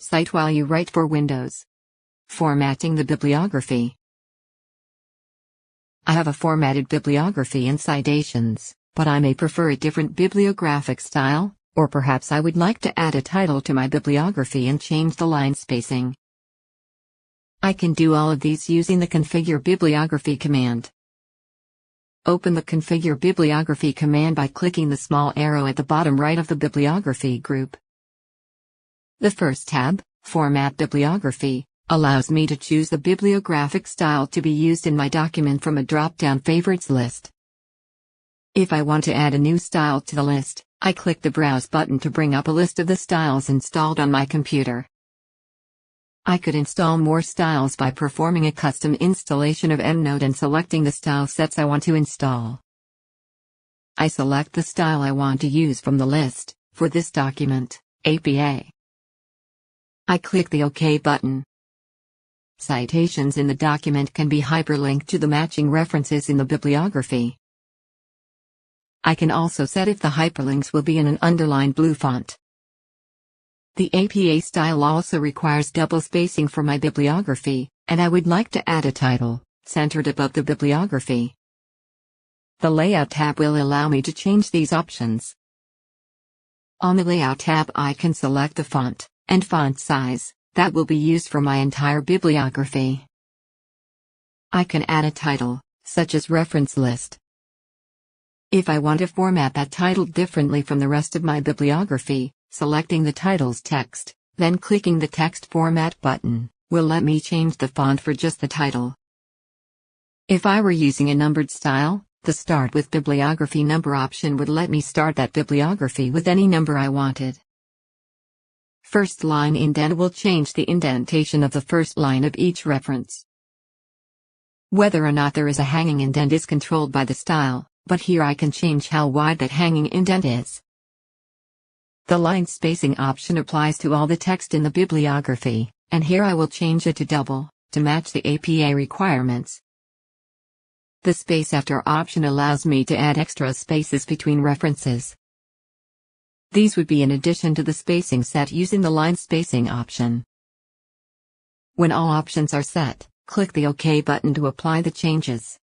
Cite While You Write for Windows. Formatting the bibliography. I have a formatted bibliography in Citations, but I may prefer a different bibliographic style, or perhaps I would like to add a title to my bibliography and change the line spacing. I can do all of these using the Configure Bibliography command. Open the Configure Bibliography command by clicking the small arrow at the bottom right of the bibliography group. The first tab, Format Bibliography, allows me to choose the bibliographic style to be used in my document from a drop-down favorites list. If I want to add a new style to the list, I click the Browse button to bring up a list of the styles installed on my computer. I could install more styles by performing a custom installation of EndNote and selecting the style sets I want to install. I select the style I want to use from the list, for this document, APA. I click the OK button. Citations in the document can be hyperlinked to the matching references in the bibliography. I can also set if the hyperlinks will be in an underlined blue font. The APA style also requires double spacing for my bibliography, and I would like to add a title, centered above the bibliography. The Layout tab will allow me to change these options. On the Layout tab I can select the font and font size that will be used for my entire bibliography. I can add a title, such as reference list. If I want to format that title differently from the rest of my bibliography, selecting the title's text, then clicking the Text Format button, will let me change the font for just the title. If I were using a numbered style, the Start with Bibliography Number option would let me start that bibliography with any number I wanted. First line indent will change the indentation of the first line of each reference. Whether or not there is a hanging indent is controlled by the style, but here I can change how wide that hanging indent is. The line spacing option applies to all the text in the bibliography, and here I will change it to double, to match the APA requirements. The Space After option allows me to add extra spaces between references. These would be in addition to the spacing set using the line spacing option. When all options are set, click the OK button to apply the changes.